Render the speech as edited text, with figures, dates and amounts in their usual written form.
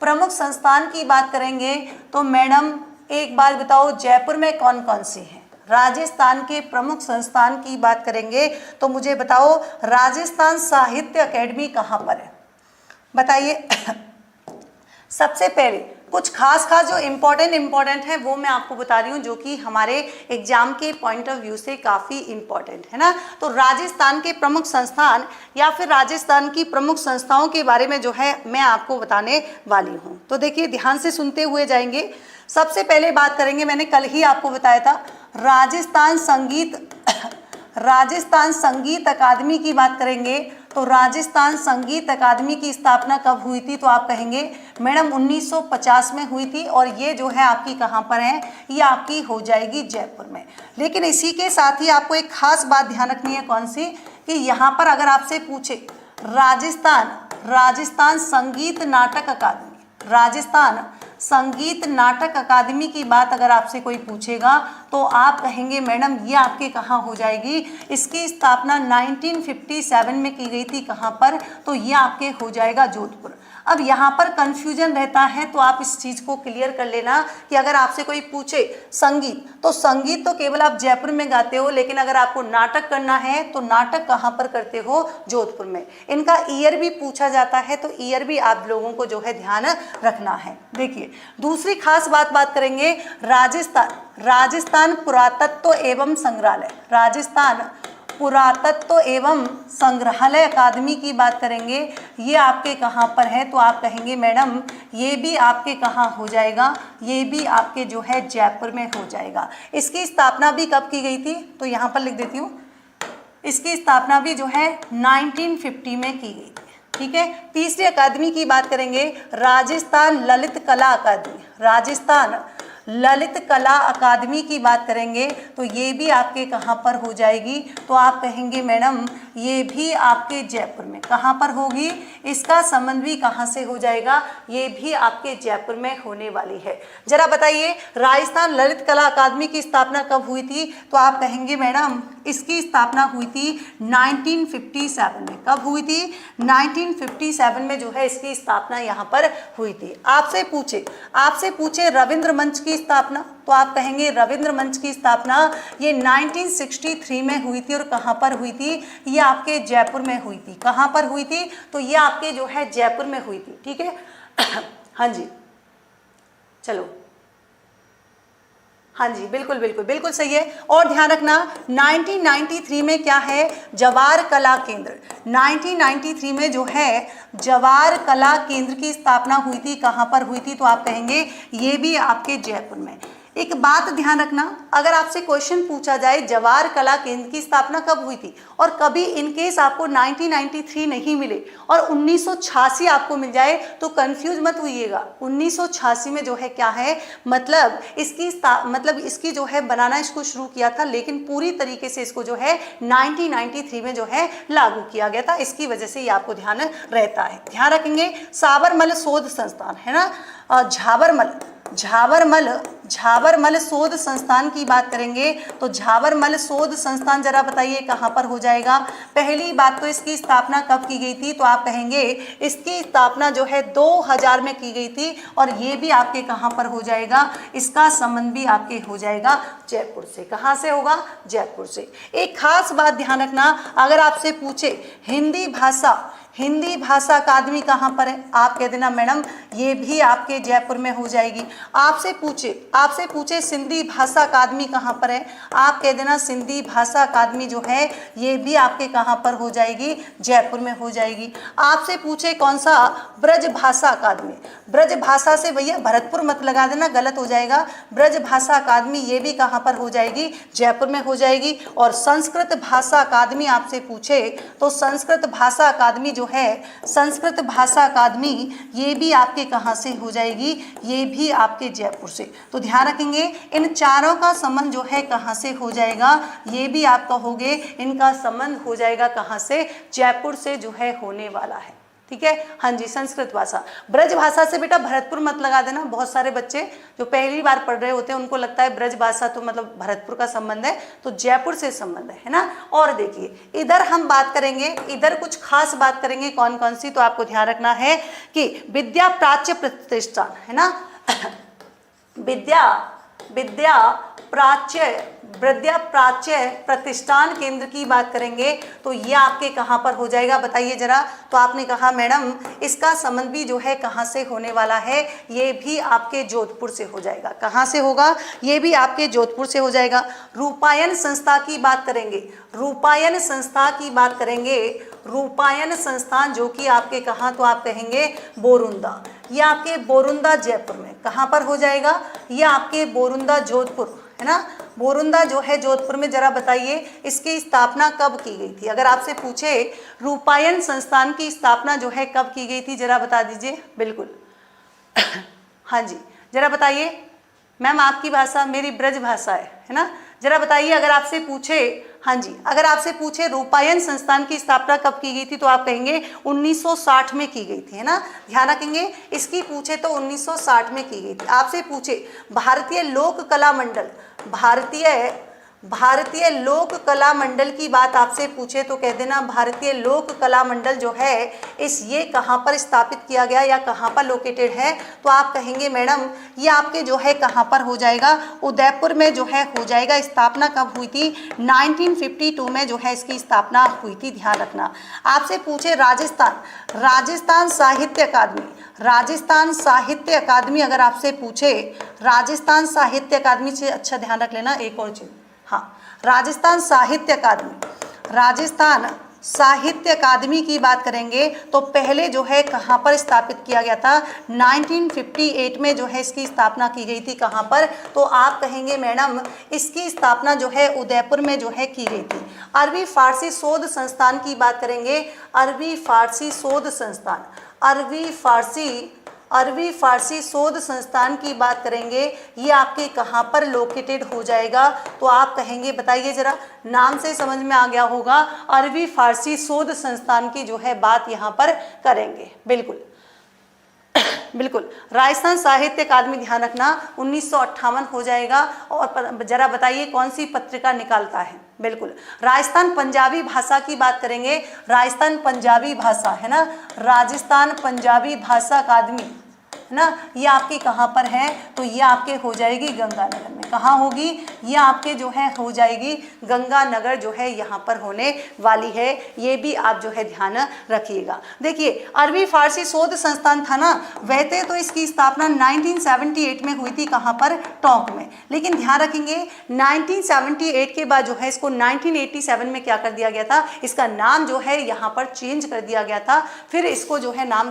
प्रमुख संस्थान की बात करेंगे तो मैडम एक बार बताओ जयपुर में कौन कौन से हैं। राजस्थान के प्रमुख संस्थान की बात करेंगे तो मुझे बताओ राजस्थान साहित्य अकेडमी कहाँ पर है, बताइए। सबसे पहले कुछ खास जो इम्पोर्टेंट है वो मैं आपको बता रही हूँ, जो कि हमारे एग्जाम के पॉइंट ऑफ व्यू से काफ़ी इम्पोर्टेंट है ना। तो राजस्थान के प्रमुख संस्थान या फिर राजस्थान की प्रमुख संस्थाओं के बारे में जो है मैं आपको बताने वाली हूँ। तो देखिए ध्यान से सुनते हुए जाएंगे। सबसे पहले बात करेंगे, मैंने कल ही आपको बताया था राजस्थान संगीत अकादमी की बात करेंगे तो राजस्थान संगीत अकादमी की स्थापना कब हुई थी, तो आप कहेंगे मैडम 1950 में हुई थी और ये जो है आपकी कहाँ पर है, ये आपकी हो जाएगी जयपुर में। लेकिन इसी के साथ ही आपको एक खास बात ध्यान रखनी है, कौन सी, कि यहाँ पर अगर आपसे पूछे राजस्थान संगीत नाटक अकादमी, राजस्थान संगीत नाटक अकादमी की बात अगर आपसे कोई पूछेगा तो आप कहेंगे मैडम ये आपके कहाँ हो जाएगी, इसकी स्थापना 1957 में की गई थी, कहाँ पर, तो ये आपके हो जाएगा जोधपुर। अब यहाँ पर कंफ्यूजन रहता है तो आप इस चीज़ को क्लियर कर लेना कि अगर आपसे कोई पूछे संगीत, तो संगीत तो केवल आप जयपुर में गाते हो, लेकिन अगर आपको नाटक करना है तो नाटक कहाँ पर करते हो, जोधपुर में। इनका ईयर भी पूछा जाता है तो ईयर भी आप लोगों को जो है ध्यान रखना है। देखिए दूसरी खास बात करेंगे राजस्थान पुरातत्व एवं संग्रहालय, राजस्थान पुरातत्व एवं संग्रहालय अकादमी की बात करेंगे, ये आपके कहाँ पर है, तो आप कहेंगे मैडम ये भी आपके कहाँ हो जाएगा, ये भी आपके जो है जयपुर में हो जाएगा। इसकी स्थापना भी कब की गई थी, तो यहाँ पर लिख देती हूँ, इसकी स्थापना भी जो है 1950 में की गई थी, ठीक है। तीसरी अकादमी की बात करेंगे राजस्थान ललित कला अकादमी, राजस्थान ललित कला अकादमी की बात करेंगे तो ये भी आपके कहाँ पर हो जाएगी, तो आप कहेंगे मैडम ये भी आपके जयपुर में कहाँ पर होगी, इसका संबंध भी कहाँ से हो जाएगा, ये भी आपके जयपुर में होने वाली है। जरा बताइए राजस्थान ललित कला अकादमी की स्थापना कब हुई थी, तो आप कहेंगे मैडम इसकी स्थापना हुई थी 1957 में। कब हुई थी, 1957 में जो है इसकी स्थापना यहाँ पर हुई थी। आपसे पूछे रविंद्र मंच की स्थापना, तो आप कहेंगे रविंद्र मंच की स्थापना ये 1963 में हुई थी और कहाँ पर हुई थी, ये आपके जयपुर में हुई थी। कहाँ पर हुई थी, तो ये आपके जो है जयपुर में हुई थी, ठीक है। हाँ जी, चलो, हाँ जी, बिल्कुल सही है। और ध्यान रखना 1993 में क्या है, जवार कला केंद्र, 1993 में जो है जवार कला केंद्र की स्थापना हुई थी। कहाँ पर हुई थी, तो आप कहेंगे ये भी आपके जयपुर में। एक बात ध्यान रखना, अगर आपसे क्वेश्चन पूछा जाए जवार कला केंद्र की स्थापना कब हुई थी और कभी इनकेस आपको 1993 नहीं मिले और 1986 आपको मिल जाए तो कंफ्यूज मत होइएगा। 1986 में जो है क्या है, मतलब इसकी जो है बनाना इसको शुरू किया था, लेकिन पूरी तरीके से इसको जो है 1993 में जो है लागू किया गया था। इसकी वजह से ये आपको ध्यान रहता है। ध्यान रखेंगे साबरमल शोध संस्थान है ना, झाबरमल शोध संस्थान की बात करेंगे तो झाबरमल शोध संस्थान जरा बताइए कहाँ पर हो जाएगा। पहली बात तो इसकी स्थापना कब की गई थी, तो आप कहेंगे इसकी स्थापना जो है 2000 में की गई थी और ये भी आपके कहाँ पर हो जाएगा, इसका संबंध भी आपके हो जाएगा जयपुर से। कहाँ से होगा, जयपुर से। एक खास बात ध्यान रखना, अगर आपसे पूछे हिंदी भाषा अकादमी कहाँ पर है, आप कह देना मैडम ये भी आपके जयपुर में हो जाएगी। आपसे पूछे सिंधी भाषा अकादमी कहाँ पर है, आप कह देना सिंधी भाषा अकादमी जो है ये भी आपके कहाँ पर हो जाएगी, जयपुर में हो जाएगी। आपसे पूछे कौन सा ब्रज भाषा अकादमी, ब्रज भाषा से भैया भरतपुर मत लगा देना, गलत हो जाएगा। ब्रज भाषा अकादमी ये भी कहाँ पर हो जाएगी, जयपुर में हो जाएगी। और संस्कृत भाषा अकादमी आपसे पूछे तो संस्कृत भाषा अकादमी संस्कृत भाषा अकादमी ये भी आपके कहाँ से हो जाएगी, ये भी आपके जयपुर से। तो ध्यान रखेंगे इन चारों का संबंध जो है कहाँ से हो जाएगा, ये भी आप कहोगे इनका संबंध हो जाएगा कहाँ से, जयपुर से जो है होने वाला है। ठीक है। हाँ जी, संस्कृत भाषा। ब्रज भाषा से बेटा भरतपुर मत लगा देना, बहुत सारे बच्चे जो पहली बार पढ़ रहे होते हैं उनको लगता है ब्रज भाषा तो मतलब भरतपुर का संबंध है, तो जयपुर से संबंध है ना। और देखिए इधर हम बात करेंगे, इधर कुछ खास बात करेंगे, कौन कौन सी, तो आपको ध्यान रखना है कि विद्या प्राच्य प्रतिष्ठान है ना, विद्या प्राच्य प्रतिष्ठान केंद्र की बात करेंगे तो ये आपके कहाँ पर हो जाएगा बताइए जरा। तो आपने कहा मैडम इसका संबंध भी जो है कहाँ से होने वाला है, ये भी आपके जोधपुर से हो जाएगा। कहाँ से होगा, ये भी आपके जोधपुर से हो जाएगा। रूपायन संस्था की बात करेंगे, रूपायन संस्था की बात करेंगे, रूपायन संस्थान जो कि आपके कहाँ, तो आप कहेंगे बोरुंदा, ये आपके बोरुंदा जयपुर में। कहाँ पर हो जाएगा, ये आपके बोरुंदा जोधपुर है ना, बोरुंदा जो है जोधपुर में। जरा बताइए इसकी स्थापना कब की गई थी, अगर आपसे पूछे रूपायन संस्थान की स्थापना जो है कब की गई थी, जरा बता दीजिए। बिल्कुल हाँ जी, जरा बताइए। मैम आपकी भाषा मेरी ब्रज भाषा है ना, जरा बताइए अगर आपसे पूछे, हाँ जी, अगर आपसे पूछे रूपायन संस्थान की स्थापना कब की गई थी तो आप कहेंगे 1960 में की गई थी है ना, ध्यान रखेंगे। इसकी पूछे तो 1960 में की गई थी। आपसे पूछे भारतीय लोक कला मंडल, भारतीय लोक कला मंडल की बात आपसे पूछे तो कह देना भारतीय लोक कला मंडल जो है ये कहाँ पर स्थापित किया गया या कहाँ पर लोकेटेड है, तो आप कहेंगे मैडम ये आपके जो है कहाँ पर हो जाएगा, उदयपुर में जो है हो जाएगा। स्थापना कब हुई थी, 1952 में जो है इसकी स्थापना हुई थी, ध्यान रखना। आपसे पूछे राजस्थान साहित्य अकादमी, राजस्थान साहित्य अकादमी अगर आपसे पूछे, राजस्थान साहित्य अकादमी से अच्छा ध्यान रख लेना एक और चीज, हाँ, राजस्थान साहित्य अकादमी, राजस्थान साहित्य अकादमी की बात करेंगे तो पहले जो है कहाँ पर स्थापित किया गया था, 1958 में जो है इसकी स्थापना की गई थी। कहाँ पर, तो आप कहेंगे मैडम इसकी स्थापना जो है उदयपुर में जो है की गई थी। अरबी फारसी शोध संस्थान की बात करेंगे, अरबी फारसी शोध संस्थान, अरबी फारसी शोध संस्थान की बात करेंगे, ये आपके कहाँ पर लोकेटेड हो जाएगा, तो आप कहेंगे बताइए जरा, नाम से समझ में आ गया होगा, अरबी फारसी शोध संस्थान की जो है बात यहाँ पर करेंगे। बिल्कुल बिल्कुल, राजस्थान साहित्य अकादमी ध्यान रखना 1958 हो जाएगा। और जरा बताइए कौन सी पत्रिका निकालता है, बिल्कुल राजस्थान पंजाबी भाषा की बात करेंगे, राजस्थान पंजाबी भाषा है ना, राजस्थान पंजाबी भाषा अकादमी है ना, ये आपकी कहाँ पर है, तो ये आपके हो जाएगी गंगानगर में। कहाँ होगी, ये आपके जो है हो जाएगी गंगानगर जो है यहाँ पर होने वाली है, ये भी आप जो है ध्यान रखिएगा। देखिए अरबी फारसी शोध संस्थान था ना, वैसे तो इसकी स्थापना 1978 में हुई थी, कहाँ पर, टोंक में, लेकिन ध्यान रखेंगे 1978 के बाद जो है इसको 1987 में क्या कर दिया गया था, इसका नाम जो है यहाँ पर चेंज कर दिया गया था, फिर इसको जो है नाम